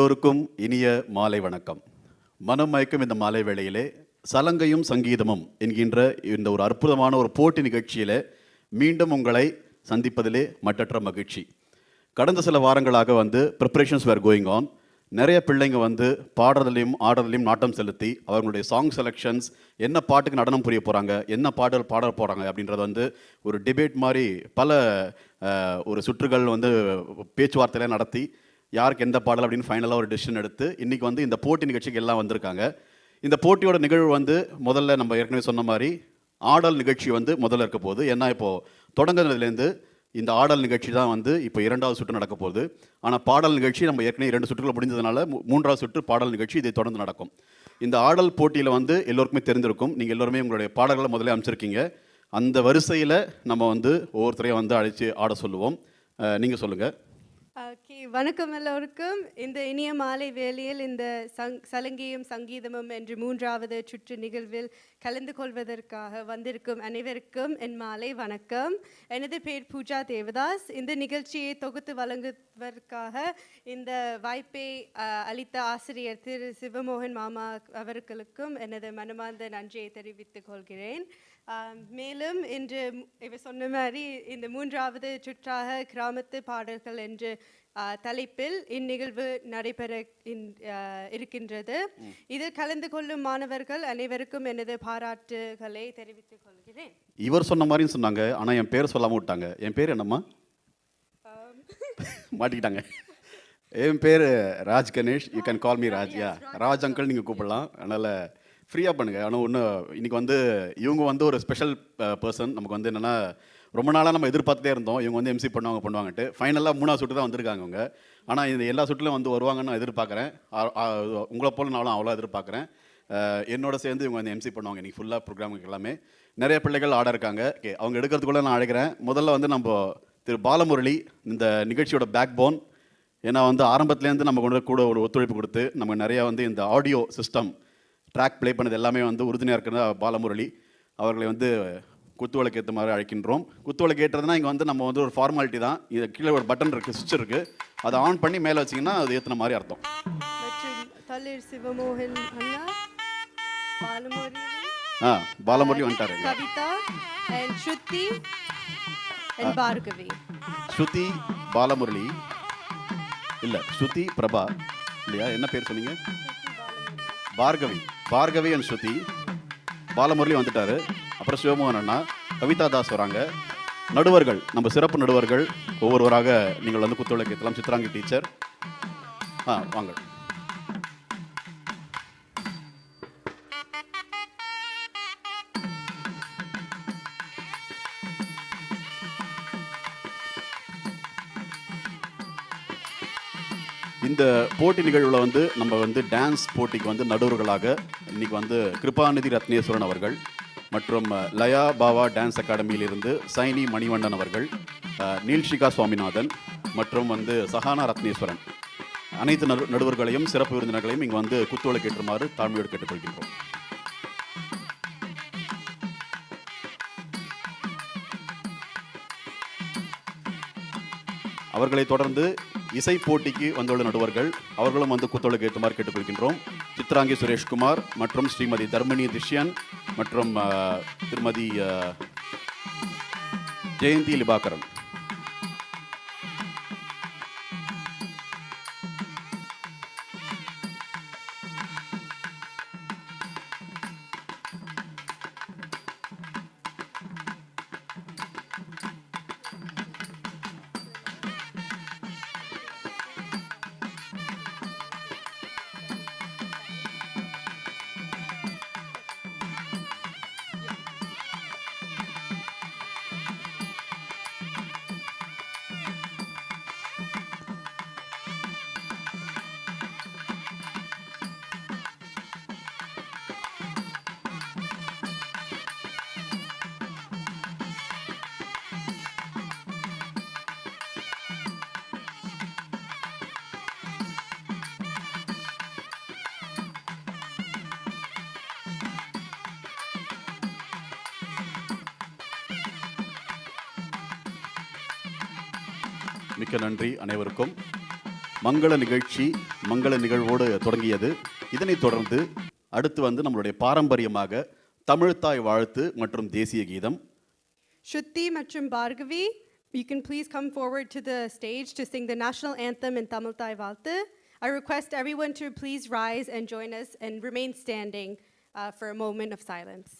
எல்லோருக்கும் இனிய மாலை வணக்கம். மனம் மயக்கும் இந்த மாலை வேளையிலே சலங்கையும் சங்கீதமும் என்கின்ற இந்த ஒரு அற்புதமான ஒரு போட்டி நிகழ்ச்சியிலே மீண்டும் உங்களை சந்திப்பதிலே மட்டற்ற மகிழ்ச்சி. கடந்த சில வாரங்களாக ப்ரிப்பரேஷன்ஸ் வேர் கோயிங் ஆன். நிறைய பிள்ளைங்க பாடுறதுலையும் ஆடுறதுலையும் நாட்டம் செலுத்தி அவங்களுடைய சாங் செலெக்ஷன்ஸ், என்ன பாட்டுக்கு நடனம் புரிய போகிறாங்க, என்ன பாடல் பாட போகிறாங்க அப்படின்றது ஒரு டிபேட் மாதிரி பல ஒரு சுற்றுகள் பேச்சுவார்த்தையெல்லாம் நடத்தி யாருக்கு எந்த பாடல் அப்படின்னு ஃபைனலாக ஒரு டெசிஷன் எடுத்து இன்றைக்கி இந்த போட்டி நிகழ்ச்சிக்கு எல்லாம் வந்திருக்காங்க. இந்த போட்டியோட நிகழ்வு முதல்ல நம்ம ஏற்கனவே சொன்ன மாதிரி ஆடல் நிகழ்ச்சி முதல்ல இருக்க போகுது. ஏன்னா இப்போது தொடங்குனதுலேருந்து இந்த ஆடல் நிகழ்ச்சி தான் இப்போ 2வது சுற்று நடக்க போகுது. ஆனால் பாடல் நிகழ்ச்சி நம்ம ஏற்கனவே 2 சுற்றுகள் முடிஞ்சதுனால 3வது சுற்று பாடல் நிகழ்ச்சி இதை தொடர்ந்து நடக்கும். இந்த ஆடல் போட்டியில் எல்லோருக்குமே தெரிந்திருக்கும். நீங்கள் எல்லோருமே உங்களுடைய பாடல்களை முதல்ல அமைச்சிருக்கீங்க. அந்த வரிசையில் நம்ம ஒவ்வொருத்தரையும் அழைச்சி ஆட சொல்லுவோம். நீங்கள் சொல்லுங்கள். ஓகே, வணக்கம் எல்லோருக்கும். இந்த இனிய மாலை வேளையில் இந்த சலங்கையும் சங்கீதமும் என்று 3வது சுற்று நிகழ்வில் கலந்து கொள்வதற்காக வந்திருக்கும் அனைவருக்கும் என் மாலை வணக்கம். எனது பேர் பூஜா தேவதாஸ். இந்த நிகழ்ச்சியை தொகுத்து வழங்குவதற்காக இந்த வாய்ப்பை அளித்த ஆசிரியர் திரு சிவமோகன் மாமா அவர்களுக்கும் எனது மனமார்ந்த நன்றியை தெரிவித்துக் கொள்கிறேன். மேலும் இன்று இவர் சொன்ன மாதிரி இந்த 3வது சுற்றாக கிராமத்து பாடல்கள் என்ற தலைப்பில் இந்நிகழ்வு நடைபெற இருக்கின்றது. இதில் கலந்து கொள்ளும் மாணவர்கள் அனைவருக்கும் எனது பாராட்டுகளை தெரிவித்துக் கொள்கிறேன். இவர் சொன்ன மாதிரியும் சொன்னாங்க, ஆனால் என் பேர் சொல்லாமல் விட்டாங்க. என் பேர் என்னம்மா? மாட்டிக்கிட்டாங்க. என் பேர் Raj Ganesh. You can call me Raj. Raj uncle நீங்கள் கூப்பிடலாம். அதனால் ஃப்ரீயாக பண்ணுங்கள். ஆனால் ஒன்று இன்றைக்கி இவங்க ஒரு ஸ்பெஷல் பர்சன். நமக்கு என்னென்னா ரொம்ப நாளாக நம்ம எதிர்பார்த்துட்டே இருந்தோம் இவங்க எம்சி பண்ணுவாங்கட்டு. ஃபைனலாக 3வது சுற்று தான் வந்திருக்காங்க அவங்க. ஆனால் இந்த எல்லா சுற்றுலையும் வருவாங்கன்னு நான் எதிர்பார்க்குறேன். உங்களை போல் நானும் அவ்வளோ எதிர்பார்க்குறேன். என்னோட சேர்ந்து இவங்க எம்சி பண்ணுவாங்க இன்றைக்கி ஃபுல்லாக ப்ரோக்ராமுக்கு எல்லாமே. நிறைய பிள்ளைகள் ஆட இருக்காங்க. அவங்க எடுக்கிறதுக்குள்ளே நான் அழைக்கிறேன். முதல்ல நம்ம திரு பாலமுரளி, இந்த நிகழ்ச்சியோட பேக் போன். ஏன்னா ஆரம்பத்துலேருந்து நம்ம கூட ஒரு ஒத்துழைப்பு கொடுத்து நம்ம நிறையா இந்த ஆடியோ சிஸ்டம் ட்ராக் ப்ளே பண்ணது எல்லாமே உறுதுணையாக இருக்கிற பாலமுரளி அவர்களை குத்துவளக்கு ஏற்ற மாதிரி அழைக்கின்றோம். குத்துவளக்கு ஏற்றுறதுனா இங்கே நம்ம ஒரு ஃபார்மாலிட்டி தான். இது கீழே ஒரு பட்டன் இருக்குது, சுவிட்ச் இருக்குது. அதை ஆன் பண்ணி மேலே வச்சிங்கன்னா அது ஏற்றின மாதிரி அர்த்தம். சிவமோகன் அண்ணா, பாலமுரளி வந்துட்டாரு. Kavitha and Shruti and Bhargavi. ஸ்ருதி, பாலமுரளி இல்லை, ஸ்ருதி பிரபா இல்லையா? என்ன பேர் சொன்னீங்க? பார்கவி அண்ட் ஸ்ருதி. பாலமுரளி வந்துட்டாரு. அப்புறம் சிவமோகன் அண்ணா, கவிதா தாஸ் வராங்க. நடுவர்கள், நம்ம சிறப்பு நடுவர்கள் ஒவ்வொருவராக நீங்கள் குத்துவிளக்கு ஏற்றலாம். சித்ராங்கி டீச்சர் வாங்க. இந்த போட்டி நிகழ்வில் நம்ம டான்ஸ் போட்டிக்கு நடுவர்களாக இன்றைக்கி கிருபாநிதி ரத்னேஸ்வரன் அவர்கள் மற்றும் லயா பாவா டான்ஸ் அகாடமியிலிருந்து சைனி மணிவண்ணன் அவர்கள், நீல்ஷிகா சுவாமிநாதன் மற்றும் சஹானா ரத்னேஸ்வரன், அனைத்து நடுவர்களையும் சிறப்பு விருந்தினர்களையும் இங்கே குத்துவிளக்கு ஏற்றுமாறு தாழ்மையோடு கேட்டுக்கொள்கின்றோம். அவர்களை தொடர்ந்து இசை போட்டிக்கு வந்துள்ள நடுவர்கள் அவர்களும் குத்துவிளக்கு ஏற்றுமாறு கேட்டுக்கொள்கின்றோம். சித்ராங்கி சுரேஷ்குமார் மற்றும் ஸ்ரீமதி தர்மினி திஷ்யன் மற்றும் திருமதி ஜெயந்தி லிபாகரன். மிக்க நன்றி அனைவருக்கும். மங்கள நிகழ்ச்சி மங்கள நிகழ்வோடு தொடங்கியது. இதனைத் தொடர்ந்து அடுத்து நம்மளுடைய பாரம்பரியமாக தமிழ்த்தாய் வாழ்த்து மற்றும் தேசிய கீதம். Shruti மற்றும் Bhargavi, you can please come forward to the stage to sing the national anthem in Tamil Thai Valtu. I request everyone to please rise and join us and remain standing for a moment of silence.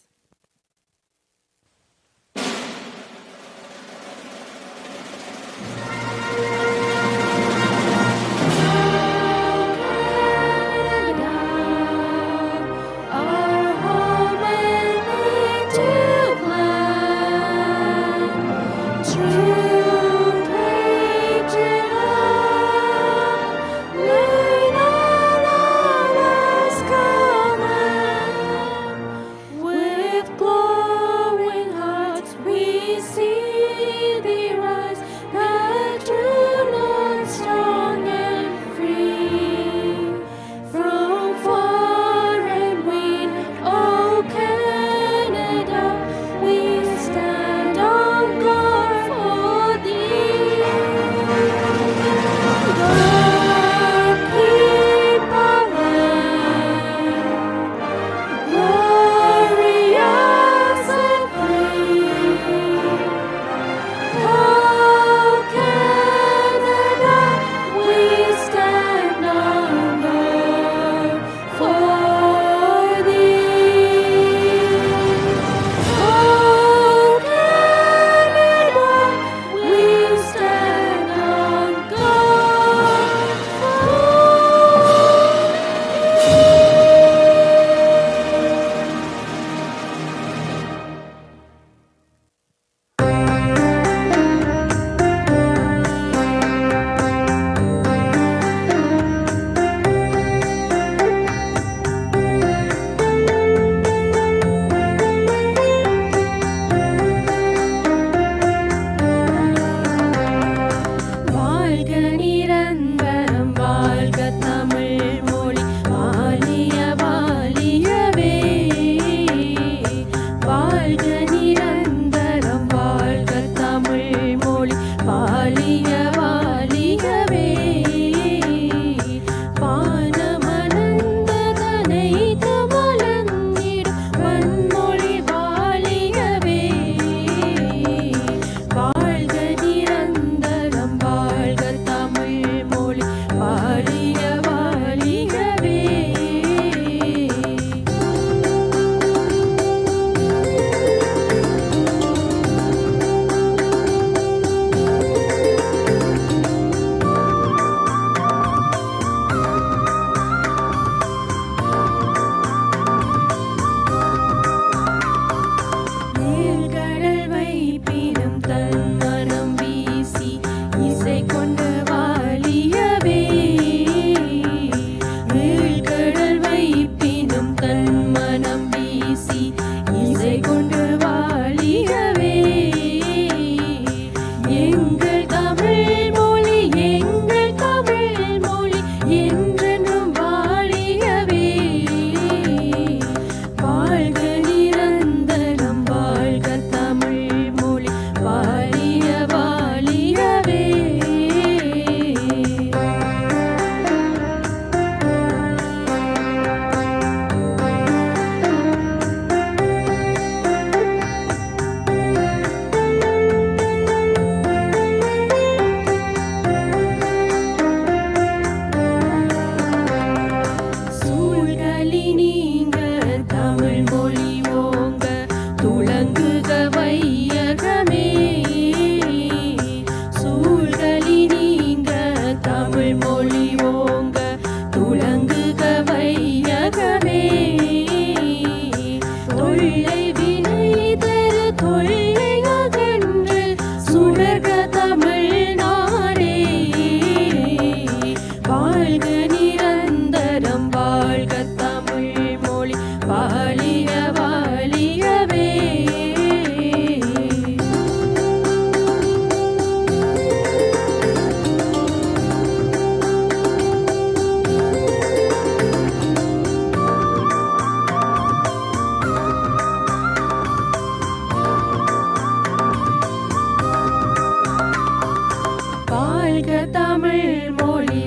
வாழ்க தமிழ் மொழி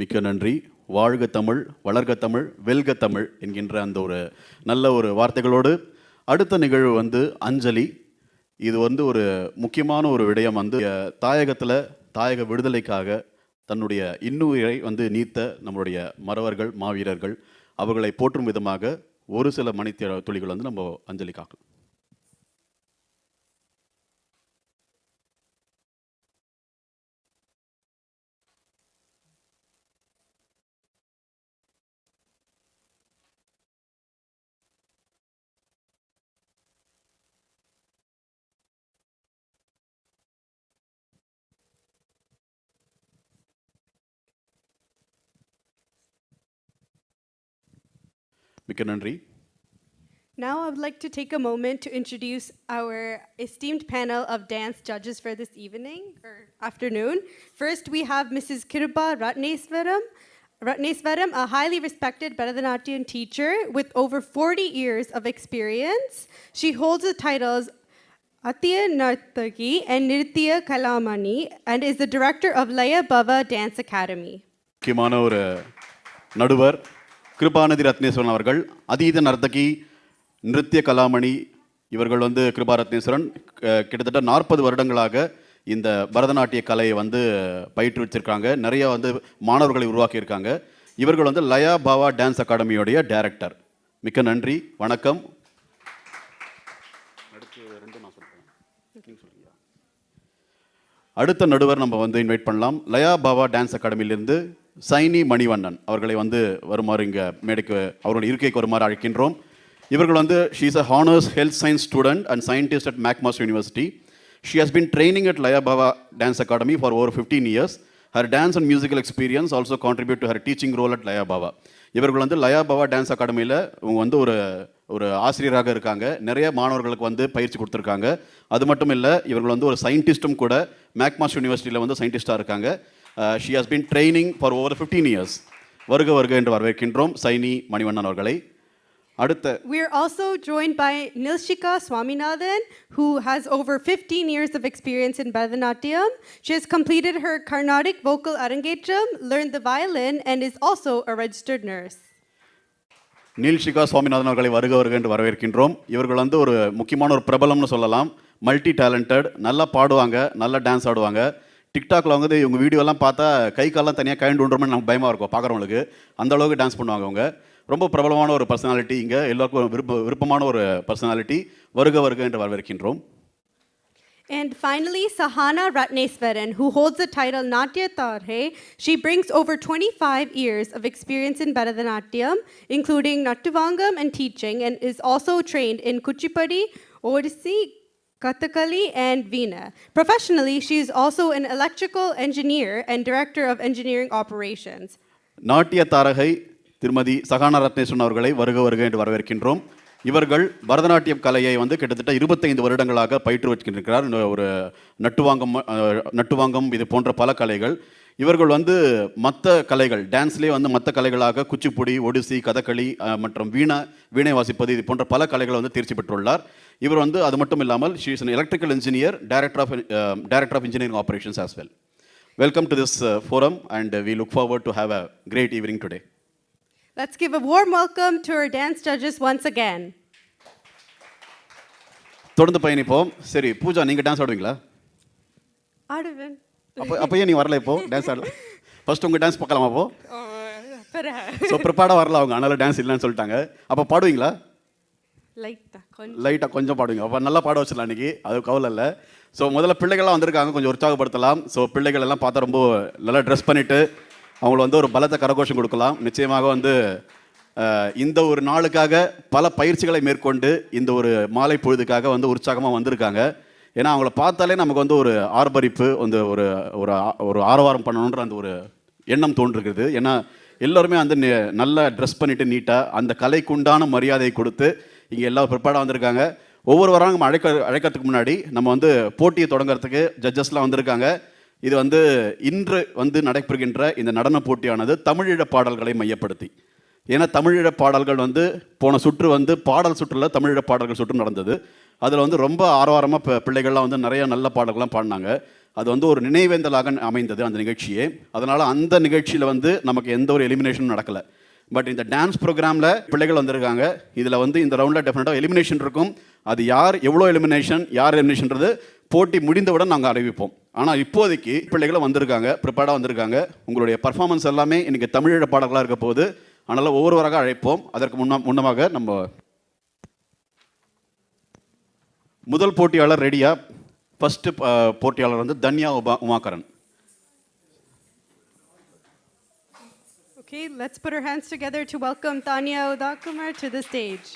மிக்க நன்றி. வாழ்க தமிழ், வளர்க தமிழ், வெல்க தமிழ் என்கின்ற அந்த ஒரு நல்ல ஒரு வார்த்தைகளோடு அடுத்த நிகழ்வு வந்து அஞ்சலி. இது வந்து ஒரு முக்கியமான ஒரு விடயம் வந்து தாயகத்தில் தாயக விடுதலைக்காக தன்னுடைய இன்னுயிரை வந்து நீத்த நம்மளுடைய மறவர்கள் மாவீரர்கள் அவர்களை போற்றும் விதமாக ஒரு சில துளிகள் வந்து நம்ம அஞ்சலி காக்கலாம். மிக்க நன்றி. Now I would like to take a moment to introduce our esteemed panel of dance judges for this evening or afternoon. First, we have Mrs. Kiruba Ratneswaram, a highly respected Bharatanatyam teacher with over 40 years of experience. She holds the titles Athiya Nartaki and Nritya Kalamani and is the director of Laya Bhava Dance Academy. முக்கியமான ஒரு நடுவர் கிருபாநிதி ரத்னேஸ்வரன் அவர்கள். அதீத நர்த்தகி, நிருத்திய கலாமணி இவர்கள் வந்து கிருபா ரத்னேஸ்வரன் கிட்டத்தட்ட 40 வருடங்களாக இந்த பரதநாட்டிய கலையை வந்து பயிற்றுவிச்சிருக்காங்க. நிறைய வந்து மாணவர்களை உருவாக்கியிருக்காங்க. இவர்கள் வந்து லயா பாவா டான்ஸ் அகாடமியோடைய டைரக்டர். மிக்க நன்றி, வணக்கம். அடுத்த நடுவர் நம்ம வந்து இன்வைட் பண்ணலாம். லயா பாவா டான்ஸ் அகாடமியிலிருந்து சைனி மணிவண்ணன் அவர்களை வந்து வருமாறு இங்கே மேடைக்கு அவருடைய இருக்கைக்கு வருமாறு அழைக்கின்றோம். இவர்கள் வந்து she is a honours health science student and scientist at McMaster University. She has been training at Laya Bhava Dance Academy for over 15 years. Her dance and musical experience also contribute to her teaching role at Laya Bhava. இவர்கள் வந்து லயா பவா dance அகாடமியில் இவங்க வந்து ஒரு ஆசிரியராக இருக்காங்க. நிறைய மாணவர்களுக்கு வந்து பயிற்சி கொடுத்துருக்காங்க. அது மட்டும் இல்லை, இவர்கள் வந்து ஒரு சயின்டிஸ்ட்டும் கூட மேக்மாஸ்டர் யூனிவர்சிட்டியில் வந்து சயின்டிஸ்டாக இருக்காங்க. She has been training for over 15 years. வருக வருக என்று வரவேற்கின்றோம் சைனி மணிவண்ணன் அவர்களை. We are also joined by Nilshika Swaminathan, who has over 15 years of experience in Bharatanatyam. She has completed her Carnatic vocal arangetram, learned the violin, and is also a registered nurse. நீல்ஷிகா Swaminathan அவர்களை வருக வருக என்று வரவேற்கின்றோம். இவர்கள் வந்து ஒரு முக்கியமான ஒரு பிரபலம்னு சொல்லலாம். மல்டி டேலண்டட், நல்லா பாடுவாங்க, நல்லா டான்ஸ் ஆடுவாங்க. டிக்டாக்ல வந்து இவங்க வீடியோலாம் பார்த்தா கை காலெல்லாம் தனியாக கழண்டு விடுறோம்னு நமக்கு பயமாக இருக்கும் பார்க்குறவங்களுக்கு. அந்த அளவுக்கு டான்ஸ் பண்ணுவாங்க அவங்க. ரொம்ப பிரபலமான ஒரு பர்சனாலிட்டி, இங்கே எல்லாருக்கும் விருப்பமான ஒரு பர்சனாலிட்டி. வருக வருக என்று வரவேற்கின்றோம். And finally, Sahana Ratneswaran, who holds the title Natya Tarhe. She brings over 25 years of experience in Bharatanatyam, including Nattuvangam and teaching, and is also trained in Kuchipudi, Odissi, Kathakali, and Veena. Professionally, she is also an electrical engineer and director of engineering operations. நாட்டிய தாரகை திருமதி சகானா ரத்னேஸ்வரன் அவர்களை வருக வருக என்று வரவேற்கின்றோம். இவர்கள் பரதநாட்டியம் கலையை வந்து கிட்டத்தட்ட 25 வருடங்களாக பயிற்றுவிக்கின்றார். ஒரு நட்டுவாங்கம் இது போன்ற பல கலைகள். இவர்கள் வந்து மற்ற கலைகள் டான்ஸ்லேயே வந்து மற்ற கலைகளாக குச்சிப்புடி, ஒடிசி, கதகளி மற்றும் வீணை வாசிப்பது இது போன்ற பல கலைகளை வந்து தேர்ச்சி பெற்றுள்ளார். இவர் வந்து அது மட்டும் இல்லாமல் she is an electrical engineer, director of engineering operations as well. Welcome to this forum and we look forward to have a great evening today. Let's give a warm welcome to our dance judges once again. தொடர்ந்து பயணிப்போம். சரி பூஜா, நீங்க dance ஆடுவீங்களா? ஆடுவேன். அப்போ ஏன் நீ வரல இப்போ டான்ஸ் ஆடல? ஃபர்ஸ்ட் உங்க டான்ஸ் பார்க்கலாமா? அப்போ ஸோ ப்ரிப்பேர்டாக வரல அவங்க, அதனால டான்ஸ் இல்லைன்னு சொல்லிட்டாங்க. அப்போ பாடுவீங்களா? லைட்டாக கொஞ்சம் பாடுவீங்க. அப்போ நல்லா பாட வச்சிடலாம் அன்றைக்கி, அது கவலை இல்லை. ஸோ முதல்ல பிள்ளைகள்லாம் வந்திருக்காங்க, கொஞ்சம் உற்சாகப்படுத்தலாம். ஸோ பிள்ளைகள் எல்லாம் பார்த்தா ரொம்ப நல்லா ட்ரெஸ் பண்ணிவிட்டு அவங்கள வந்து ஒரு பலத்த கரகோஷம் கொடுக்கலாம். நிச்சயமாக வந்து இந்த ஒரு நாளுக்காக பல பயிற்சிகளை மேற்கொண்டு இந்த ஒரு மாலை பொழுதுக்காக வந்து உற்சாகமாக வந்திருக்காங்க. ஏன்னா அவங்கள பார்த்தாலே நமக்கு வந்து ஒரு ஆர்ப்பரிப்பு, வந்து ஒரு ஆரவாரம் பண்ணணுன்ற அந்த ஒரு எண்ணம் தோன்றுகிறது. ஏன்னா எல்லோருமே வந்து நல்லா ட்ரெஸ் பண்ணிவிட்டு நீட்டாக அந்த கலைக்குண்டான மரியாதையை கொடுத்து இங்கே எல்லாம் ப்ரிப்பேர்டாக வந்திருக்காங்க. ஒவ்வொரு வாரம் நம்ம அழைக்கிறதுக்கு முன்னாடி நம்ம வந்து போட்டியை தொடங்குறதுக்கு ஜட்ஜஸ்லாம் வந்திருக்காங்க. இது வந்து இன்று வந்து நடைபெறுகின்ற இந்த நடன போட்டியானது தமிழீழ பாடல்களை மையப்படுத்தி, ஏன்னா தமிழீழ பாடல்கள் வந்து போன சுற்று வந்து பாடல் சுற்றுல தமிழீழ பாடல்கள் சுற்று நடந்தது. அதில் வந்து ரொம்ப ஆரவாரமாக பிள்ளைகள்லாம் வந்து நிறைய நல்ல பாடல்கள்லாம் பாடினாங்க. அது வந்து ஒரு நினைவேந்தலாக அமைந்தது அந்த நிகழ்ச்சியே. அதனால் அந்த நிகழ்ச்சியில் வந்து நமக்கு எந்த ஒரு எலிமினேஷனும் நடக்கலை. பட் இந்த டான்ஸ் ப்ரோக்ராமில் பிள்ளைகள் வந்திருக்காங்க. இதில் வந்து இந்த ரவுண்டில் டெஃபினட்டாக எலிமினேஷன் இருக்கும். அது யார் எவ்வளோ யார் எலிமினேஷன்றது போட்டி முடிந்தவுடன் நாங்கள் அறிவிப்போம். ஆனால் இப்போதைக்கு பிள்ளைகளும் வந்திருக்காங்க, ப்ரிப்பேர்டாக வந்திருக்காங்க. உங்களுடைய பர்ஃபார்மன்ஸ் எல்லாமே இன்றைக்கி தமிழீழ பாடல்களாக இருக்க போது. அதனால் ஒவ்வொருவராக அழைப்போம். அதற்கு முன்னமாக நம்ம முதல் போட்டியாளர் ரெடியா? ஃபஸ்ட்டு போட்டியாளர் வந்து Dhanya Umakaran. Okay, let's put our hands together to welcome Tanya Udakumar to the stage.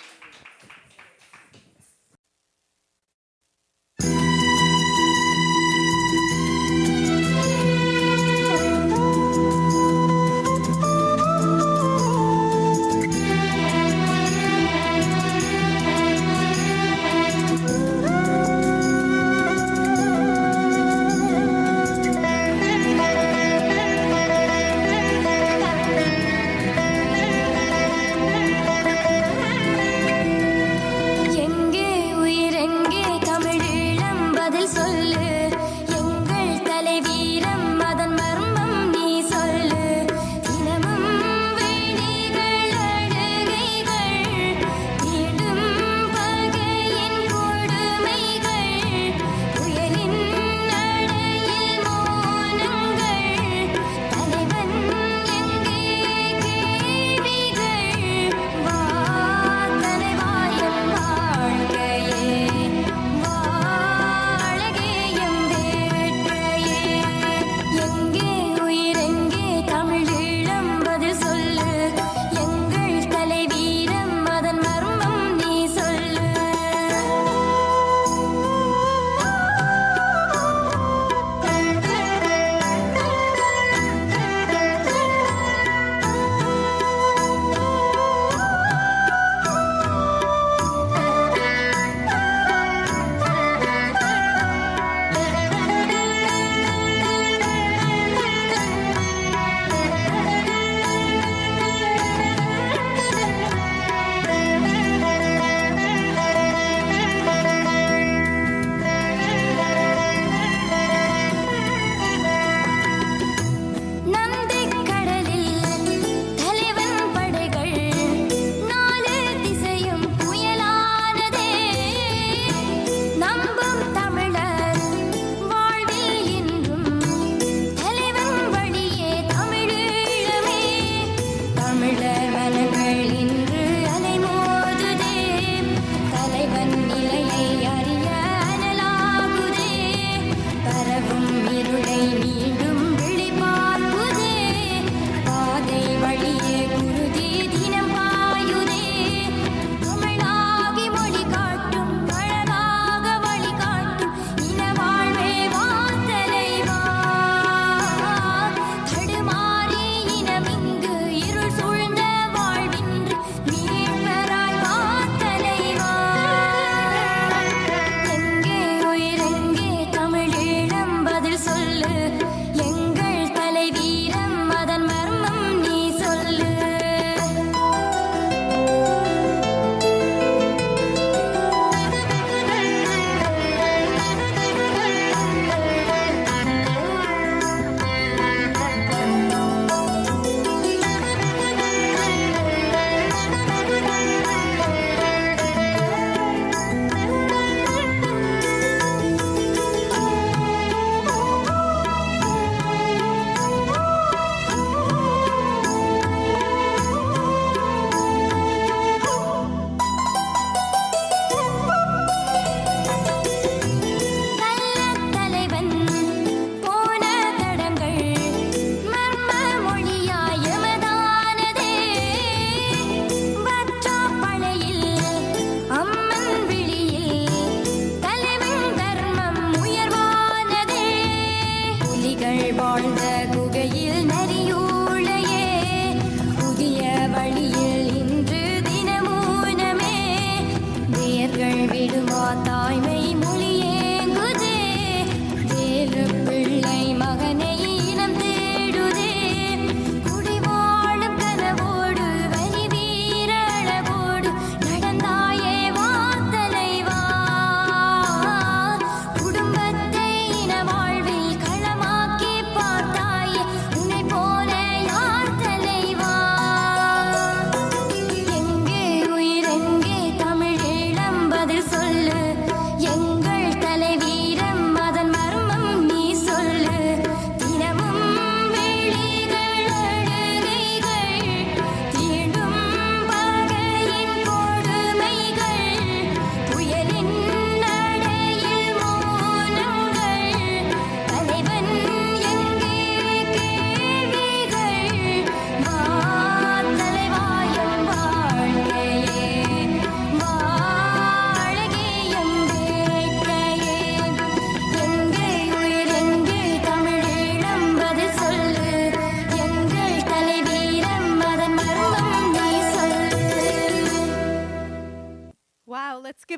குடும்பத்தை இன வாழ்வில்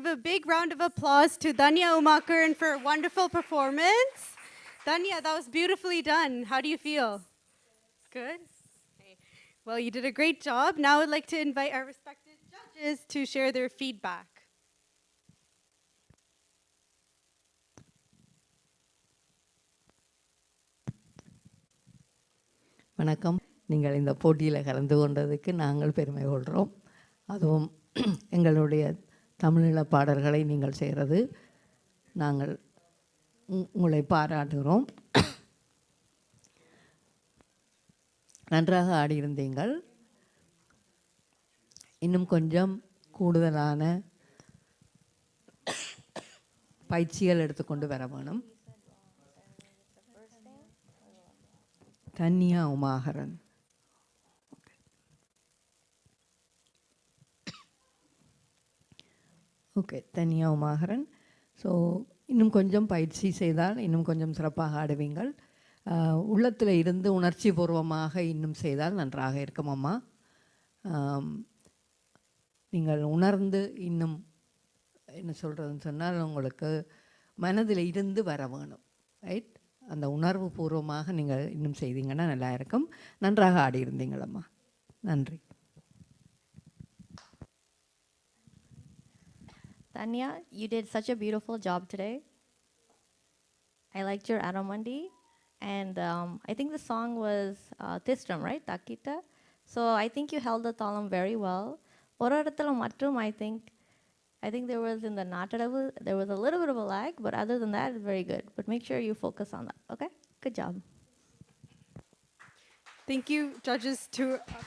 give a big round of applause to Danya Umakaran for a wonderful performance. Danya, that was beautifully done. How do you feel? Good? Okay. Well, you did a great job. Now I'd like to invite our respected judges to share their feedback. வணக்கம். நீங்கள் இந்த போட்டியில் கலந்து கொண்டதுக்கு நாங்கள் பெருமை கொள்கிறோம். அதுவும் எங்களுடைய தமிழீழ பாடல்களை நீங்கள் செய்கிறது நாங்கள் உங்களை பாராட்டுகிறோம். நன்றாக ஆடியிருந்தீங்கள். இன்னும் கொஞ்சம் கூடுதலான பயிற்சிகள் எடுத்துக்கொண்டு வர வேணும். தன்யா உமாகரன். ஓகே, தன்யா உமாகரன். ஸோ இன்னும் கொஞ்சம் பயிற்சி செய்தால் இன்னும் கொஞ்சம் சிறப்பாக ஆடுவீங்கள். உள்ளத்தில் இருந்து உணர்ச்சி பூர்வமாக இன்னும் செய்தால் நன்றாக இருக்கும் அம்மா. நீங்கள் உணர்ந்து இன்னும் என்ன சொல்கிறதுன்னு சொன்னால் உங்களுக்கு மனதில் இருந்து வர வேணும். ரைட்? அந்த உணர்வு பூர்வமாக நீங்கள் இன்னும் செய்தீங்கன்னா நல்லா இருக்கும். நன்றாக ஆடியிருந்தீங்களம்மா. நன்றி. Tanya, you did such a beautiful job today. I liked your Aramandi, and I think the song was Tistram, right? Takita. So I think you held the talam very well. Oradathala matrum, I think there was in the natadavu, there was a little bit of a lag, but other than that, it's very good. But make sure you focus on that, okay? Good job. Thank you, judges,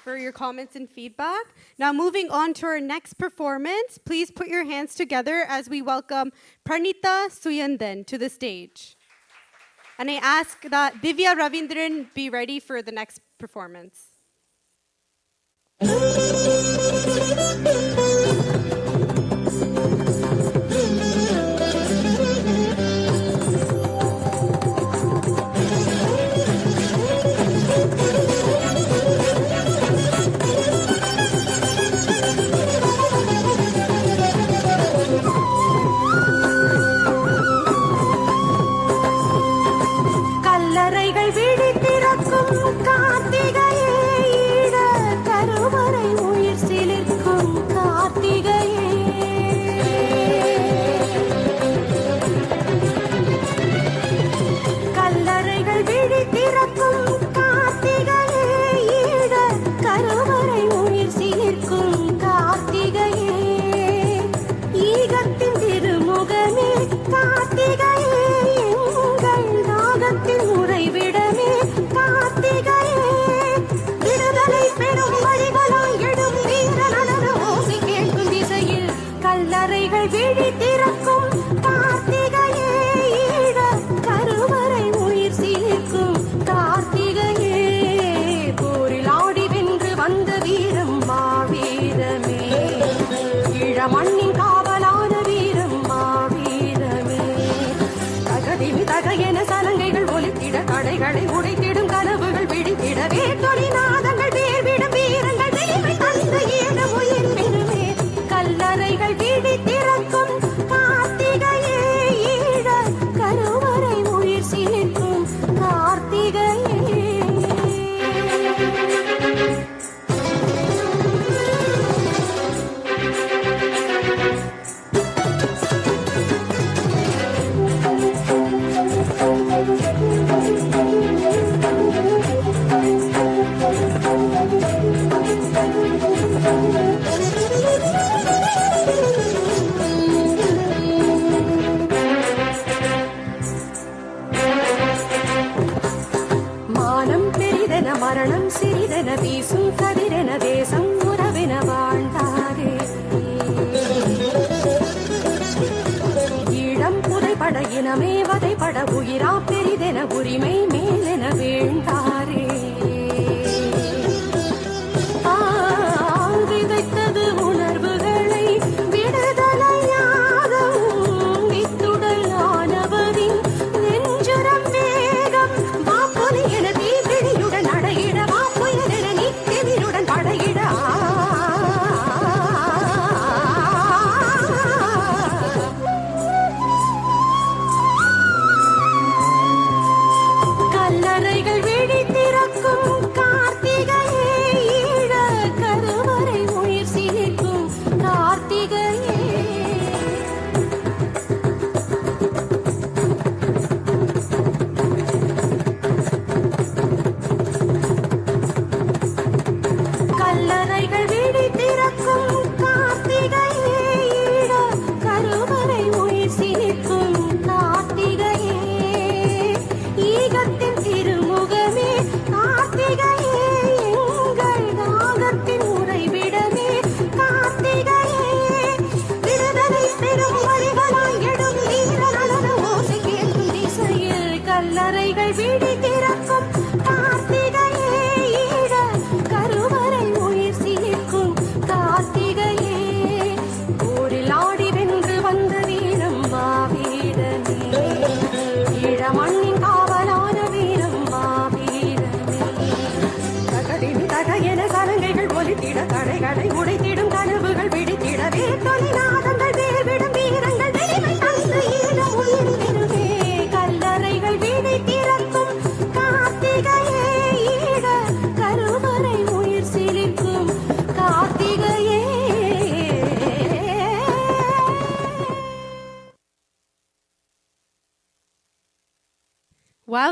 for your comments and feedback. Now, moving on to our next performance, please put your hands together as we welcome Pranita Suyandan to the stage. And I ask that Divya Ravindran be ready for the next performance. மரணம் சிறிதென வீசும் கதிரென தேசம் உறவென வாழ்ந்தாரே. ஈழம் புதைப்பட இனமே வதைப்பட உயிரா பெரிதென உரிமை மேலென வீழ்ந்தாரே. விதைத்தது உணர்வுகளை விடுதலையாகவும் வித்துடல் ஆனவரின் நெஞ்சுரம் வேகம் வாப்பொலி என தீவிழியுடன் அடையிட வாப்புயரென நித்திவிருடன் படையிட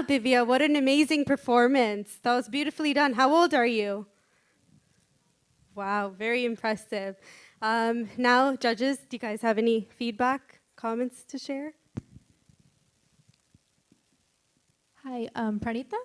Divya. What an amazing performance. That was beautifully done. How old are you? Wow, very impressive. Now, judges, do you guys have any feedback, comments to share? Hi, Pranita.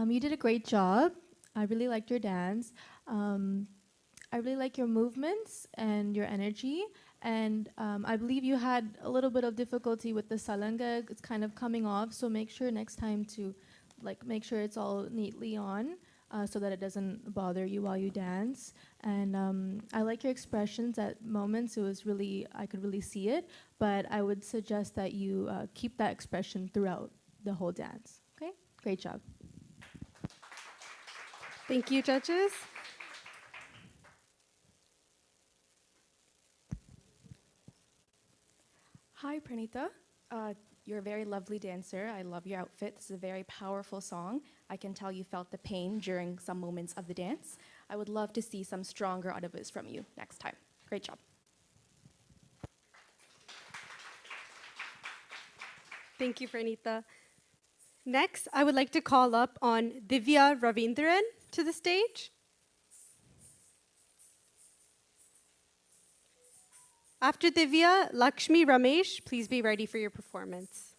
You did a great job. I really liked your dance. I really like your movements and your energy. And I believe you had a little bit of difficulty with the salanga. It's kind of coming off, so make sure next time to make sure it's all neatly on so that it doesn't bother you while you dance. And I like your expressions at moments. It was really, I could really see it. But I would suggest that you keep that expression throughout the whole dance. Okay? Great job. Thank you, judges. Hi, Pranita. You're a very lovely dancer. I love your outfit. This is a very powerful song. I can tell you felt the pain during some moments of the dance. I would love to see some stronger adavas from you next time. Great job. Thank you, Pranita. Next, I would like to call up on Divya Ravindran to the stage. After Divya, Lakshmi Ramesh, please be ready for your performance.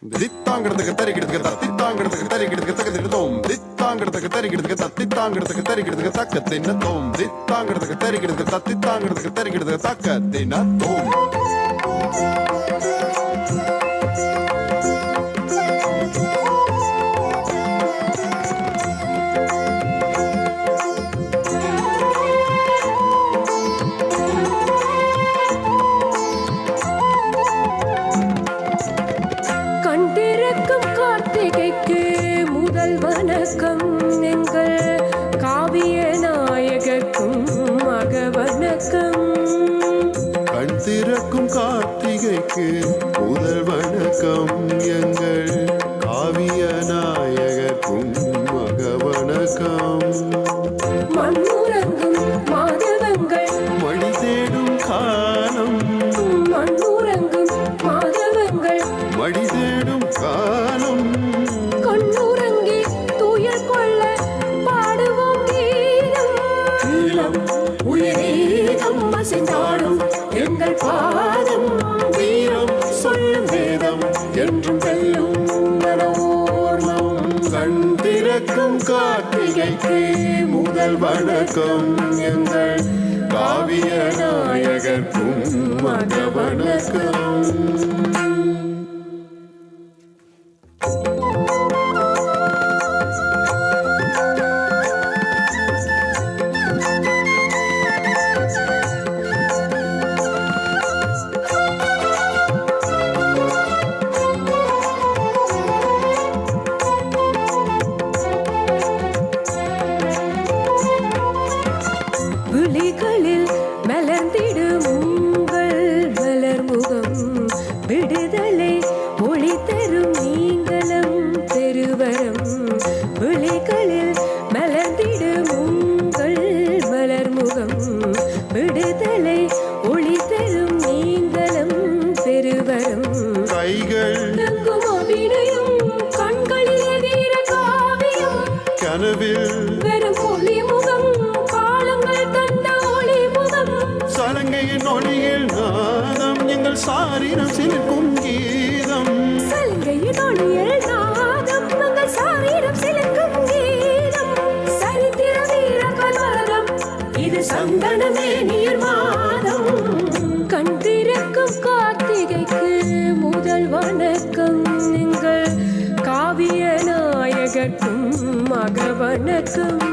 தித்தாங்கிறதுக்கு தரிக்கிறதுக்கு தத்தித்தாங்கிறதுக்கு தரிக்கிறதுக்கு தக்கத்தின்னு தோம் தித்தாங்கிறதுக்கு தரிக்கிறதுக்கு தத்தித்தாங்கிறதுக்கு தரிக்கிறதுக்கு தக்கத்தின்னு தோம் தித்தாங்கிறதுக்கு தரிக்கிறதுக்கு தத்தித்தாங்கிறதுக்கு தரிக்கிறதுக்கு தக்கத்தின்னு தோம் கண்டிருக்கும் கார்த்திகைக்கு முதல் வணக்கம் எங்கள் காவிய நாயகர்க்கும் மக வணக்கம் கண் திறக்கும் கார்த்திகைக்கு முதல் வணக்கம் எங்கள் காவிய நாயகர்க்கும் மக வணக்கம் மண்ணுறங்கும் மாதவங்கள் மொழி தேடும் காலம் மண்ணுறங்கும் மாதவங்கள் மடி தேடும் காலம் கண்ணுறங்கி துயர் கொள்ள பாடுவோம் கீதம் ஈழம் உயிரீதம் அசைந்தாடும் எங்கள் பாதம் வீரம் சொல்லும் வேதம் என்றும் வெல்லும் மனோர்மம் கண் திறக்கும் கார்த்திகைக்கு முதல் வணக்கம் எங்கள் காவிய நாயகர்க்கும் மக வணக்கம் விழிகளில் மலர்ந்திடும் உங்கள் மலர் முகம் விடுதலை ஒளி தரும் நீங்களும் பெருவரம் விழிகளில் மலர்ந்திடும் உங்கள் மலர் முகம் விடுதலை ஒளி தரும் நீங்களும் பெருவரம் கைகள் எங்கும் அபிநயம் கண்களிலே வீர காவியம் கனவில் வெறும் ஒளி முகம் காலங்கள் தந்த ஒளி முகம் சலங்கையின் ஒளியில் நாதம் எங்கள் சாரினம் சிலிர்க்கும் கீதம் சலங்கையின் ஒளியில் நாதம் மங்கள் சாரீரம் சிலிர்க்கும் கீதம் சரித்திர வீர கலவரம் இது சந்தனமே நீர் மாதம் கண் திறக்கும் கார்த்திகைக்கு முதல் வணக்கம் எங்கள் காவிய நாயகர்க்கும் மக வணக்கம்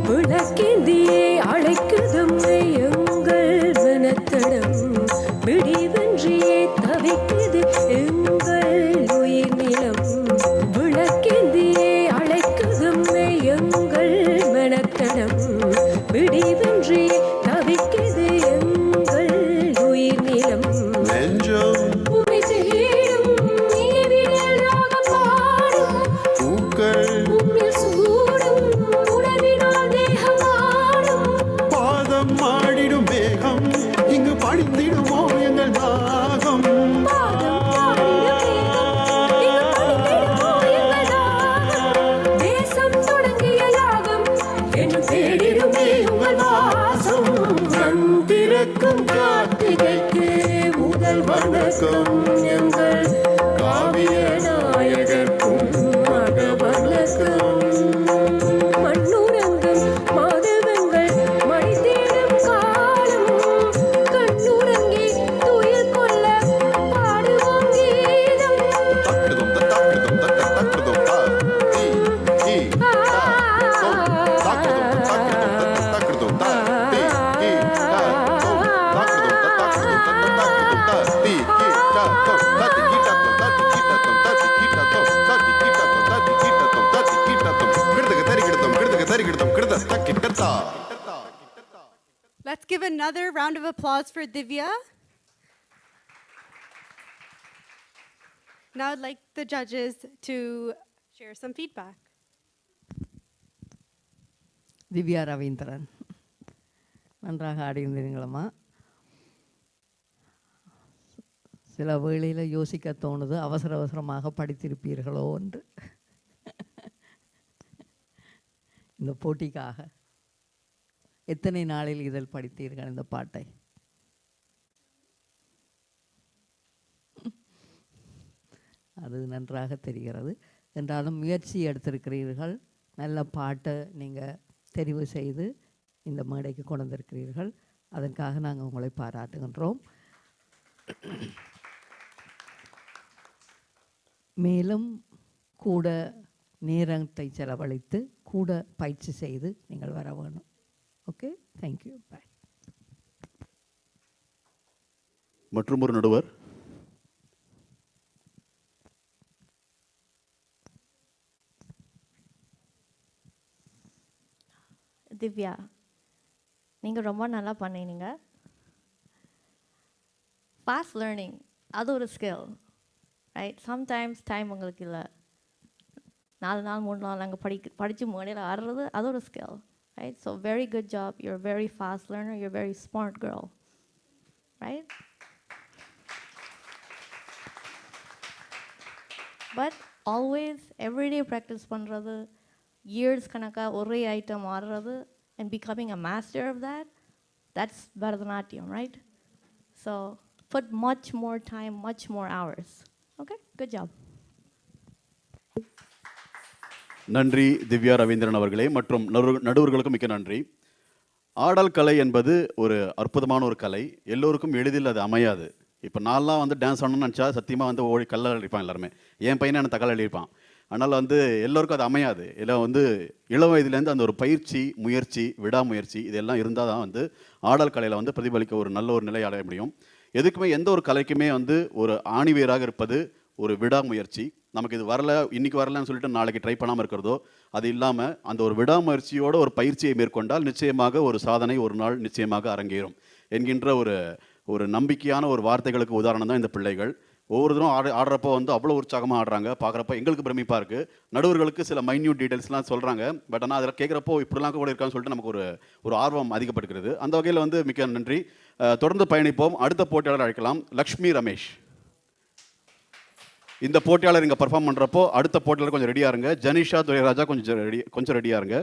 விளக்கேந்தியே அழைக்குதும் எங்கள் வனத்தடம் விடிவென்றியே தவிக்குது எங்கள் உயிர் நிலம் அழித்திடுவோம் எங்கள் தாகம். பாதம் பாடிடும் மேகம், இங்கு பணிந்திடுமோ எங்கள் தாகம். தேசம் தொடங்கிய யாகம், என்னும் தேடிடுமே உங்கள் வாசம். கண் திறக்கும் கார்த்திகைக்கு முதல் வணக்கம் எங்கள் காவிய நாயகர்க்கும் மத வணக்கம். மண்ணுறங்கும் மாதவங்கள் மணி தேடும் காலம், கண்ணுறங்கி துயில் கொள்ள பாடுவோம் கீதம். தக்கிடுதும் தக்கிடுதும் தக்கிடுதும் தா தி கி தா தோம். தக்கிடுதும் தக்கிடுதும் தக்கிடுதும் தா தி கி தா தோம். தக்கிடுதும் தக்கிடுதும் தா தி கி தா தோம். தத்தி கீட்டா தோம் தத்தி கீட்டா தோம் தத்தி கீட்டா தோம் தத்தி கீட்டா தோம் தத்தி கீட்டா தோம் தத்தி கீட்டா தோம். கிடுதுக்கு தரிக்கிடுதும் கிடுதுக்கு தரிக்கிடுதும் கிடுத தக்கிட்டத்தா. Let's give another round of applause for Divya. Now I'd like the judges to share some feedback. Divya Ravindran, நன்றாக ஆடியிருந்தீங்களம்மா. சில வேளையில் யோசிக்க தோணுது, அவசர அவசரமாக படித்திருப்பீர்களோ என்று. இந்த போட்டிக்காக எத்தனை நாளில் இதில் படித்தீர்கள் இந்த பாட்டை? அது நன்றாக தெரிகிறது. என்றாலும் முயற்சி எடுத்திருக்கிறீர்கள். நல்ல பாட்டை நீங்கள் தெரிவு செய்து இந்த மேடைக்கு கொண்டு வந்திருக்கிறீர்கள். அதற்காக நாங்கள் உங்களை பாராட்டுகின்றோம். மேலும் கூட நேரத்தை செலவழித்து கூட பயிற்சி செய்து நீங்கள் வர வேணும். ஓகே, தேங்க்யூ, பாய். மற்றும் ஒரு நடுவர். திவ்யா, நீங்கள் ரொம்ப நல்லா பண்ணினீங்க. ஃபாஸ்ட் லேர்னிங் அது ஒரு ஸ்கில், ரைட்? சம்டைம்ஸ் டைம் உங்களுக்கு இல்லை, 4 நாள் 3 நாள் அங்கே படித்து முன்னாடியில் ஆடுறது அது ஒரு skill, right? So very good job. You're very fast learner, you're very smart girl, right? But always everyday practice பண்ணுறது, இயர்ஸ் கணக்காக ஒரே ஐட்டம் ஆடுறது and becoming a master of that, that's Bharatanatyam, right? So put much more time, much more hours. Okay, good job. நன்றி திவ்யா ரவீந்திரன் அவர்களே, மற்றும் நடுவர்களுக்கும் மிக்க நன்றி. ஆடல் கலை என்பது ஒரு அற்புதமான ஒரு கலை. எல்லோருக்கும் எளிதில் அது அமையாது. இப்போ நான்லாம் வந்து டான்ஸ் ஆடணும்னு நினச்சா சத்தியமாக வந்து ஓடி கல்ல அழிப்பான் எல்லாருமே. என் பையனை எனக்கு தகவல் எழுதிப்பான். அதனால் வந்து எல்லோருக்கும் அது அமையாது. இல்லை வந்து இளம் வயதுலேருந்து அந்த ஒரு பயிற்சி, முயற்சி, விடாமுயற்சி இதெல்லாம் இருந்தால் தான் வந்து ஆடல் கலையில் வந்து பிரதிபலிக்க ஒரு நல்ல ஒரு நிலை அடைய முடியும். எதுக்குமே எந்த ஒரு கலைக்குமே வந்து ஒரு ஆணிவேராக இருப்பது ஒரு விடாமுயற்சி. நமக்கு இது வரல, இன்றைக்கி வரலன்னு சொல்லிட்டு நாளைக்கு ட்ரை பண்ணாமல் இருக்கிறதோ அது இல்லாமல் அந்த ஒரு விடாமுயற்சியோட ஒரு பயிற்சியை மேற்கொண்டால் நிச்சயமாக ஒரு சாதனை ஒரு நாள் நிச்சயமாக அரங்கேறும் என்கின்ற ஒரு நம்பிக்கையான ஒரு வார்த்தைகளுக்கு உதாரணம் தான் இந்த பிள்ளைகள். ஒவ்வொரு தரம் ஆடுறப்போ வந்து அவ்வளோ உற்சாகமாக ஆடுறாங்க. பார்க்குறப்ப எங்களுக்கு பிரமிப்பாக இருக்குது. நடுவர்களுக்கு சில மைன்யூட் டீட்டெயில்ஸ்லாம் சொல்கிறாங்க. பட் ஆனால் அதில் கேட்குறப்போ இப்படிலாம் கூட இருக்கான்னு சொல்லிட்டு நமக்கு ஒரு ஆர்வம் அதிகப்படுகிறது. அந்த வகையில் வந்து மிக்க நன்றி. தொடர்ந்து பயணிப்போம். அடுத்த போட்டியாளர் அழைக்கலாம். லக்ஷ்மி ரமேஷ். இந்த போட்டியாளர் இங்கே பர்ஃபார்ம் பண்ணுறப்போ அடுத்த போட்டியாளர் கொஞ்சம் ரெடியாக இருங்க. ஜனிஷா துரைராஜா கொஞ்சம் ரெடியாக இருங்க.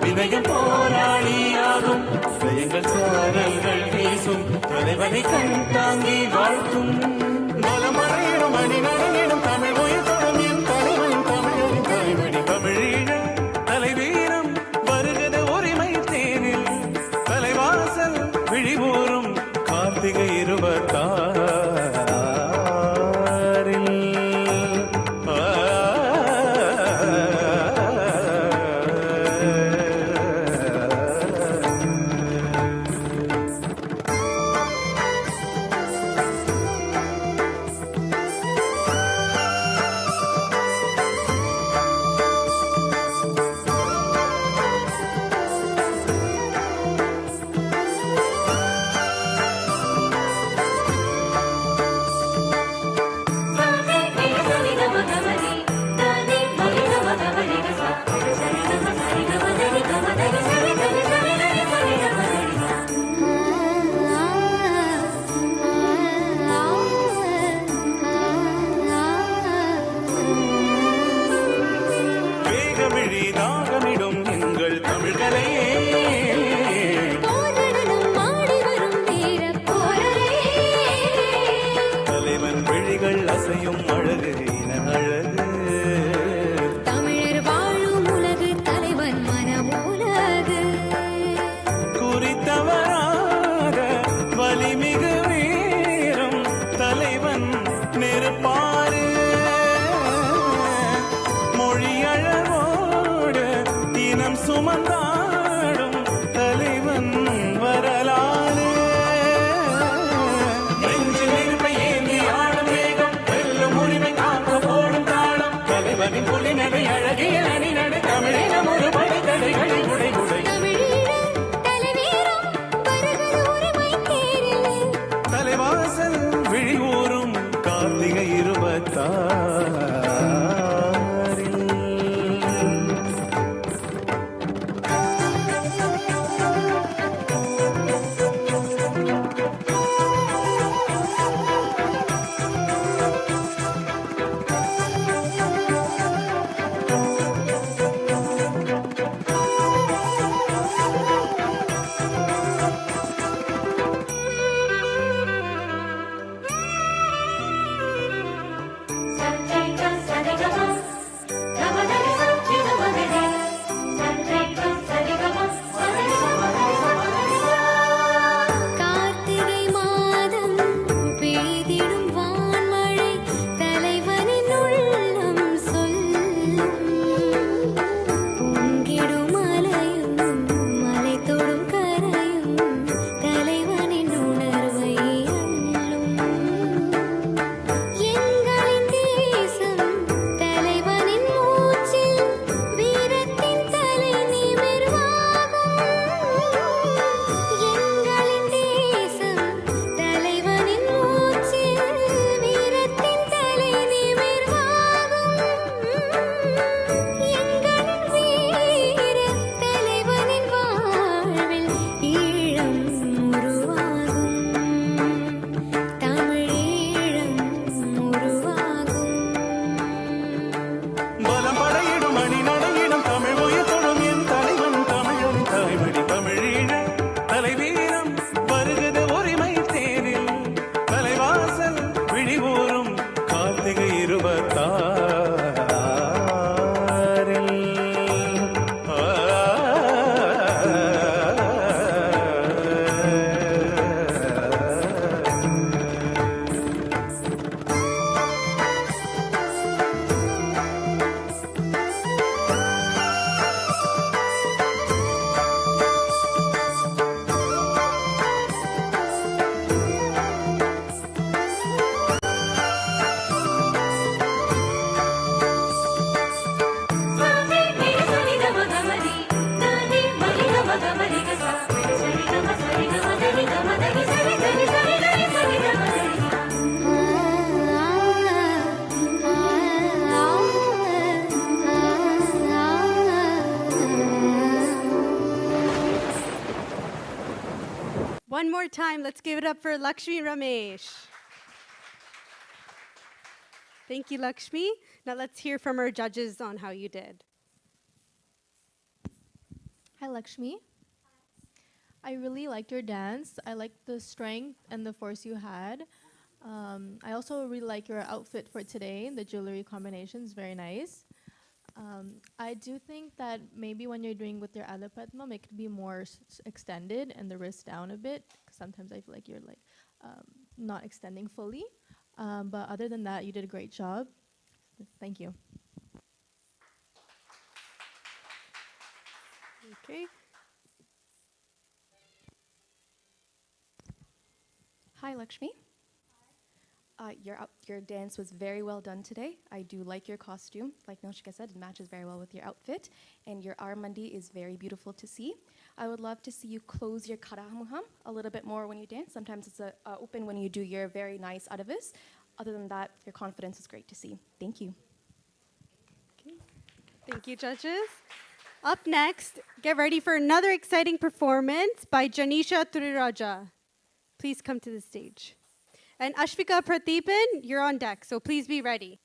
வினயம் போராளியாகும் இதயங்கள் சாரல்கள் வீசும் தலைவனை கண் தாங்கி வாழ்த்தும் மலமறையிடும் அணி நடனிடும் தமிழ் உயிர் தொடும் என் தலைவன் தமிழரின் தாய்மொழி தமிழீழ தலைவீரம் வருகத உரிமை தேனில் தலைவாசல் விழிபூரும் கார்த்திகை 26 தாகமிடும் எங்கள் தமிழ்களையே தலைவன் விழிகள் அசையும் அழகு இன அழகு தமிழர் வாழும் உலகு தலைவன் மனமுலகு குறித்தவராக வலிமிகு வீரம் தலைவன் நெருப்பாறு மொழியழகோடு இனம் சுமந்தாடும் தலைவன் வரலாறு நெஞ்சு நெருப்பை ஏந்தி ஆடும் வேகம் வெல்லும் உரிமை காக்க போடும் தாளம் தலைவனின் புலிநடை அழகிய அணிநடை தமிழினம் ஒரு படைத்தடைகளை உடை உடை தலைவாசல் விழியூரும் கார்த்திகை 26 கார்த்திகை மாதம் பெய்திடும் வான்மழை தலைவனின் உள்ளம் சொல்லும் பொங்கிடும் மலையும் மலை தொடும் கரையும் தலைவனின் உணர்வை அள்ளும் எங்களின் தேசம் தலைவனின் மூச்சில் வீரத்தின் தலை நிமிர்வாகும் எங்களின் தேசம் தலைவனின் மூச்சில் வீரத்தின் தலை நிமிர்வாகும் எங்களின் வீர தலைவனின் வாழ்வில் ஈழம் உருவாகும் தமிழீழம் உருவாகும் பலம் படையிடும் அணி நடையிடும் தமிழ் உயிர் தொடும் என் தலைவன் தமிழரின் தாய்மொழி தமிழீழ தலைவீரம் வருகத உரிமை தேனில் தலைவாசல் விழிபூரும் Karthigai 26 One more time, let's give it up for Lakshmi Ramesh. Thank you, Lakshmi. Now let's hear from our judges on how you did. Hi, Lakshmi. I really liked your dance. I liked the strength and the force you had. I also really like your outfit for today. The jewelry combination is very nice. I do think that maybe when you're doing with your Adapadmam, it could be more extended and the wrist down a bit. 'Cause sometimes I feel like you're like not extending fully. But other than that, you did a great job. Thank you. Okay. Hi, Lakshmi. Your dance was very well done today. I do like your costume. Like Noshika said, it matches very well with your outfit. And your armandi is very beautiful to see. I would love to see you close your karahamuham a little bit more when you dance. Sometimes it's open when you do your very nice adavis. Other than that, your confidence is great to see. Thank you. Okay. Thank you, judges. Up next, get ready for another exciting performance by Janisha Turiraja. Please come to the stage. And Ashvika Pradeepan, you're on deck, so please be ready.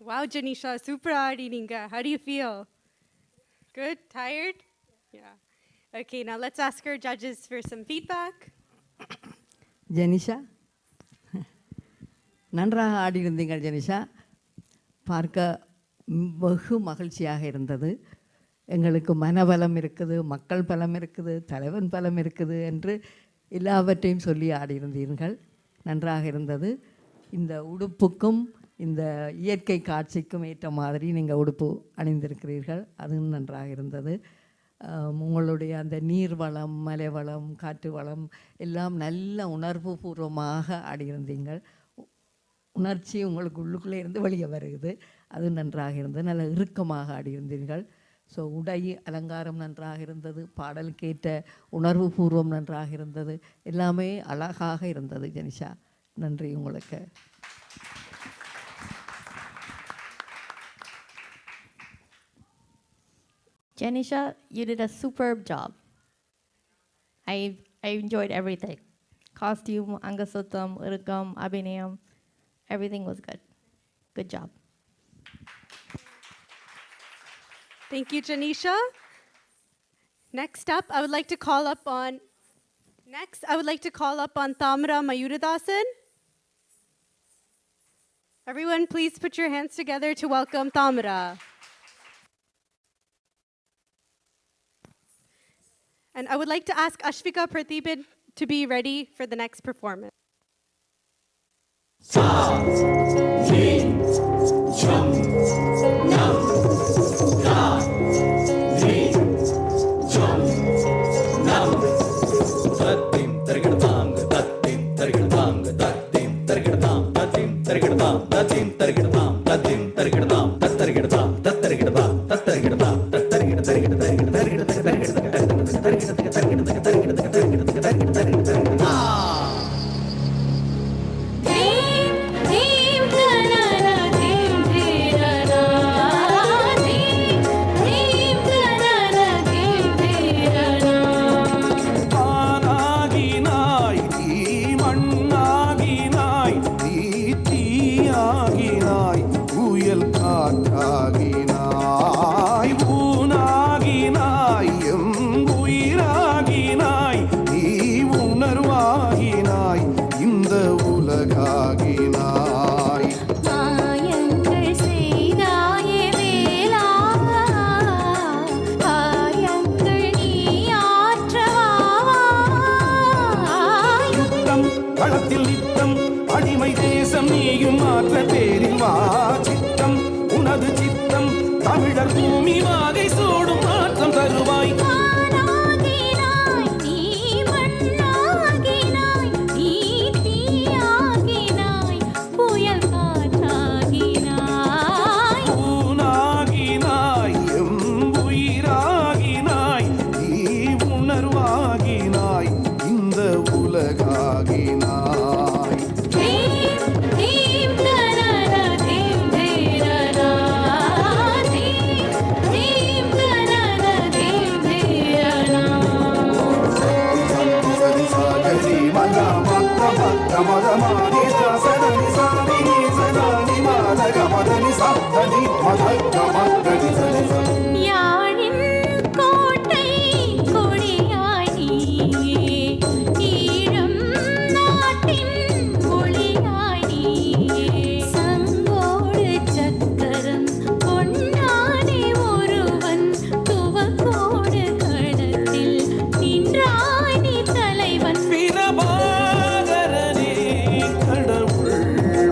Wow, Janisha, super aadininga. How do you feel? Good? Tired? Yeah. Okay, now let's ask our judges for some feedback. Jenisha நன்றாக ஆடியிருந்தீங்கள் ஜெனிஷா. பார்க்க வெகு மகிழ்ச்சியாக இருந்தது. எங்களுக்கு மனபலம் இருக்குது, மக்கள் பலம் இருக்குது, தலைவன் பலம் இருக்குது என்று எல்லாவற்றையும் சொல்லி ஆடியிருந்தீர்கள். நன்றாக இருந்தது. இந்த உடுப்புக்கும் இந்த இயற்கை காட்சிக்கும் ஏற்ற மாதிரி நீங்கள் உடுப்பு அணிந்திருக்கிறீர்கள். அதுவும் நன்றாக இருந்தது. உங்களுடைய அந்த நீர் வளம், மலை வளம், காற்று வளம் எல்லாம் நல்ல உணர்வு பூர்வமாக ஆடியிருந்தீங்கள். உணர்ச்சி உங்களுக்கு உள்ளுக்குள்ளே இருந்து வெளியே வருகிறது. அது நன்றாக இருந்தது. நல்ல இறுக்கமாக ஆடியிருந்தீர்கள். ஸோ உடை அலங்காரம் நன்றாக இருந்தது. பாடலுக்கேற்ற உணர்வு பூர்வம் நன்றாக இருந்தது. எல்லாமே அழகாக இருந்தது ஜெனிஷா. நன்றி உங்களுக்கு. Janisha, you did a superb job. I enjoyed everything. Costume, Angasuttam, Irukam, Abhinayam, everything was good. Good job. Thank you, Janisha. Next up, I would like to call up on Thamra Mayuradasan. Everyone, please put your hands together to welcome Thamra. And I would like to ask Ashvika Pratibin to be ready for the next performance.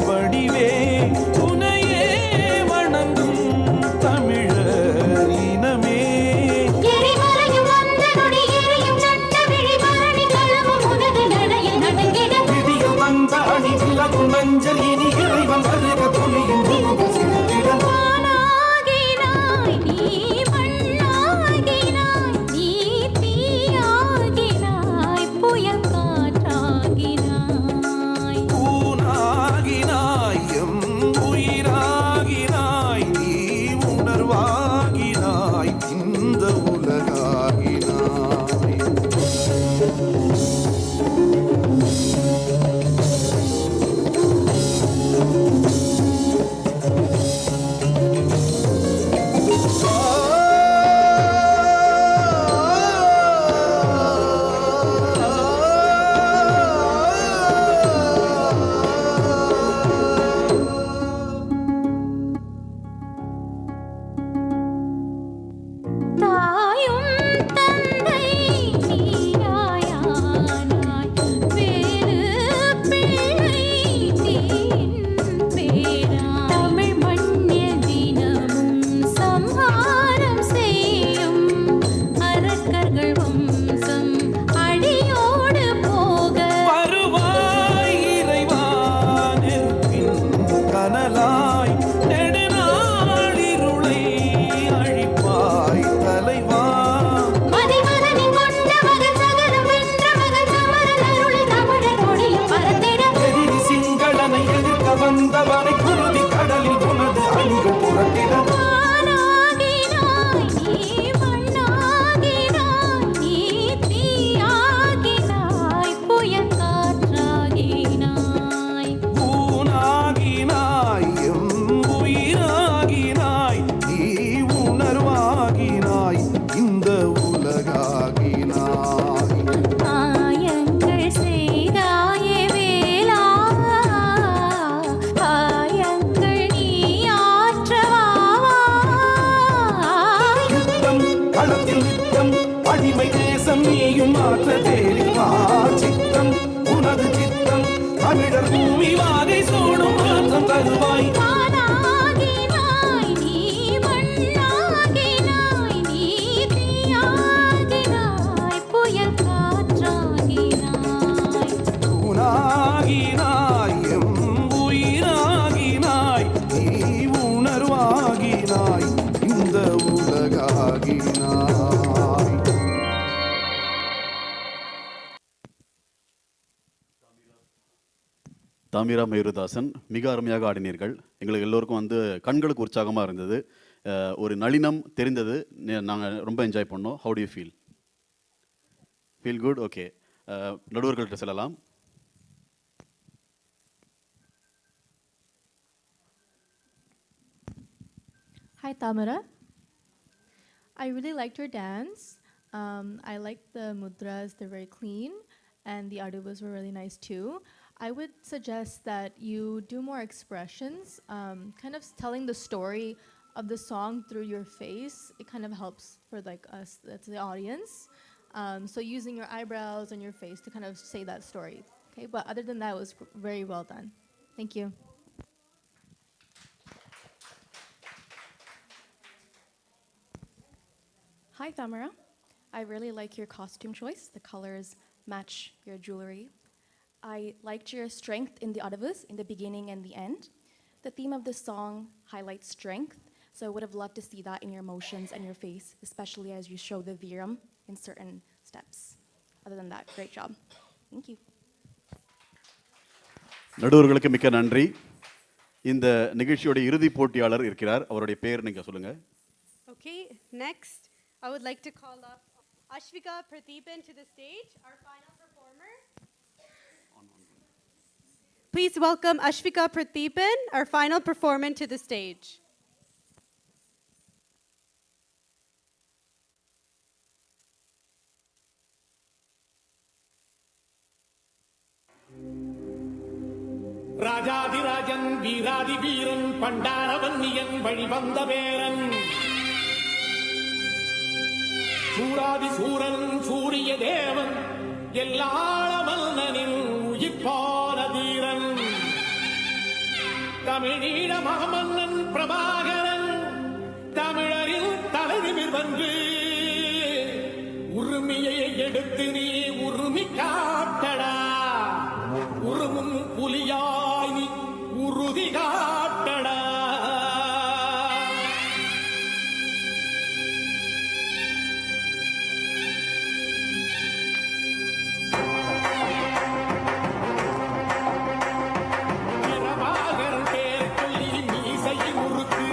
வடிவே துணையே வணங்கும் தமிழர் தாமிரா மயூரதாசன், மிக அருமையாக ஆடினீர்கள். எங்களுக்கு எல்லோருக்கும் வந்து கண்களுக்கு உற்சாகமாக இருந்தது. ஒரு நளினம் தெரிந்தது. நாங்கள் ரொம்ப என்ஜாய் பண்ணோம். How do you feel? Feel good? Okay. நடுவர்கள்ட்ட செல்லலாம். Hi, Tamara. I really liked your dance. I liked the mudras, they're very clean, and the adubas were really nice too. I would suggest that you do more expressions, kind of telling the story of the song through your face. It kind of helps for like us, that's the audience. So using your eyebrows and your face to kind of say that story. Okay, but other than that, it was very well done. Thank you. Hi, Thamara. I really like your costume choice. The colors match your jewelry. I liked your strength in the adavas in the beginning and the end. The theme of the song highlights strength, so I would have loved to see that in your emotions and your face, especially as you show the viram in certain steps. Other than that, great job. Thank you. நடுவர்களுக்கு மிக்க நன்றி. இந்த நிகழ்ச்சியோட இறுதி போட்டியாளர் இருக்கிறார். அவருடைய பேர் நீங்க சொல்லுங்க. Okay, next I would like to call up Ashvika Prathipan to the stage, our final performer. Please welcome Ashvika Prathipan, our final performer, to the stage. ராஜாதிராஜன் வீராதி வீரன் பண்டாரவன்னியன் வழிவந்த பேரன் சூராதி சூரன் சூரிய தேவன் எல்லாள மன்னனின் உயிர்ப்பான தீரன் தமிழீழ மகமன்னன் பிரபாகரன் தமிழரின் தலைநிமிர் வந்து உரிமையை எடுத்து நீ உரிமை காட்டடா உருமும் புலியாய் நீ உறுதி காட்டடா பிரபாகரன் பேர் சொல்லி மீசையை முறுக்கு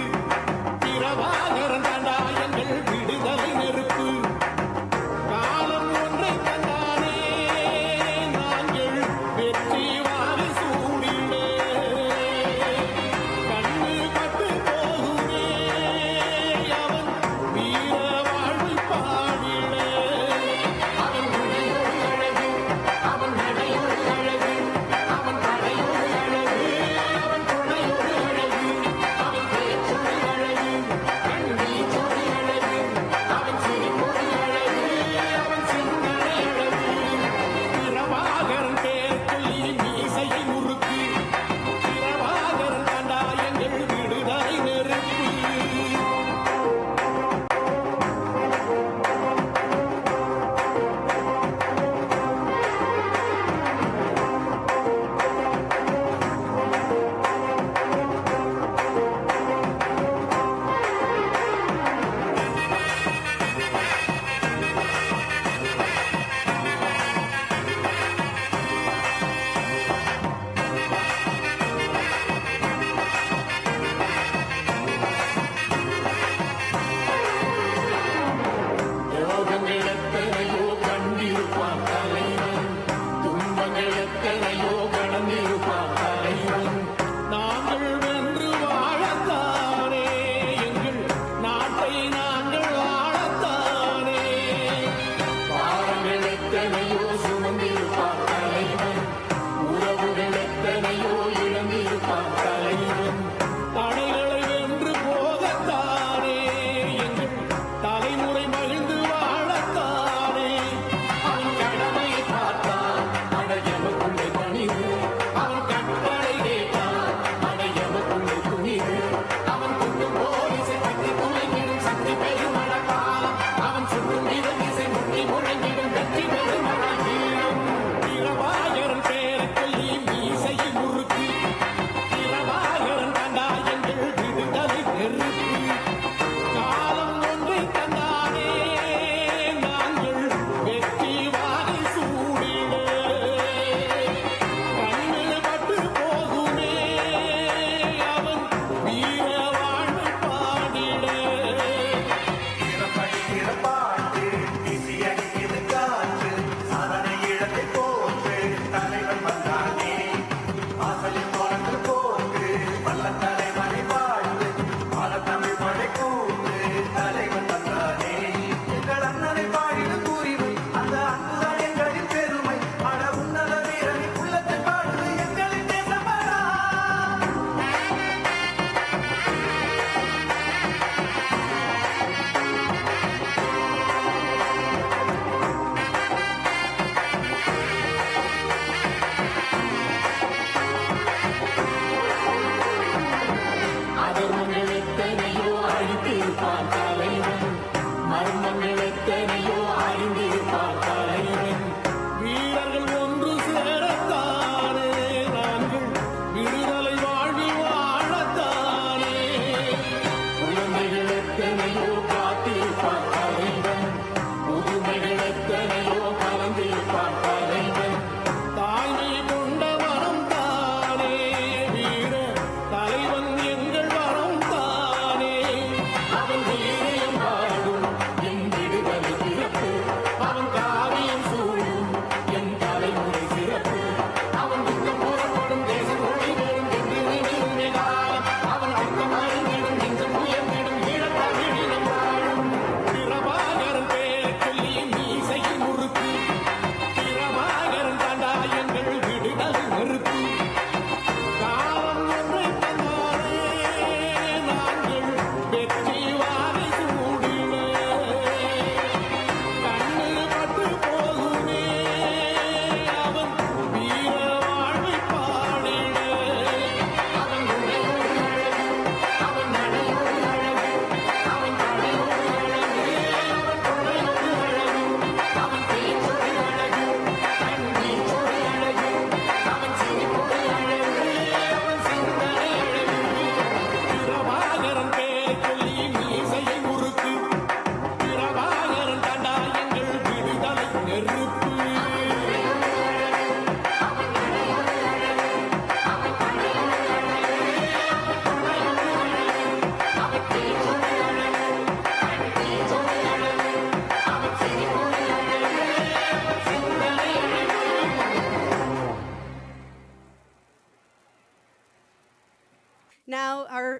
now our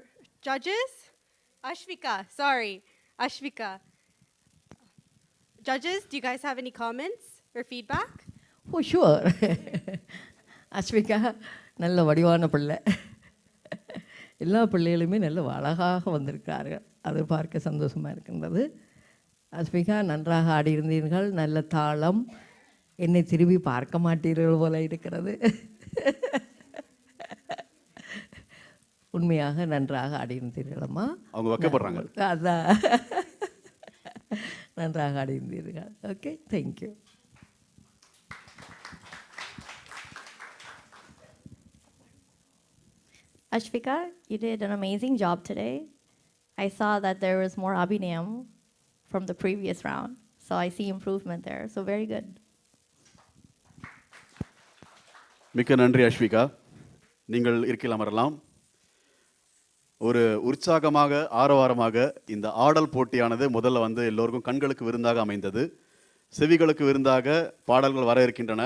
judges, Ashvika, sorry, Ashvika. Judges, do you guys have any comments or feedback? Oh sure Aswika நல்ல வடிவான பிள்ளை. எல்லா பிள்ளைகளுமே நல்ல அழகாக வந்திருக்கிறார்கள். அது பார்க்க சந்தோஷமாக இருக்கின்றது. அஸ்விகா நன்றாக ஆடியிருந்தீர்கள். நல்ல தாளம். என்னை திரும்பி பார்க்க மாட்டீர்கள் போல இருக்கிறது. உண்மையாக நன்றாக ஆடியிருந்தீர்களம்மா. அவங்க வைக்கப்படுறாங்க. அதான் நன்றாக ஆடியிருந்தீர்கள். Okay, thank you. Ashvika, you did an amazing job today. I saw that there was more abhinayam from the previous round, so I see improvement there. So very good. மிக்க நன்றி அஸ்விகா. நீங்கள் இருக்கையில் அமரலாம். ஒரு உற்சாகமாக ஆரவாரமாக இந்த ஆடல் போட்டியானது முதல்ல எல்லோருக்கும் கண்களுக்கு விருந்தாக அமைந்தது. செவிகளுக்கு விருந்தாக பாடல்கள் வர இருக்கின்றன.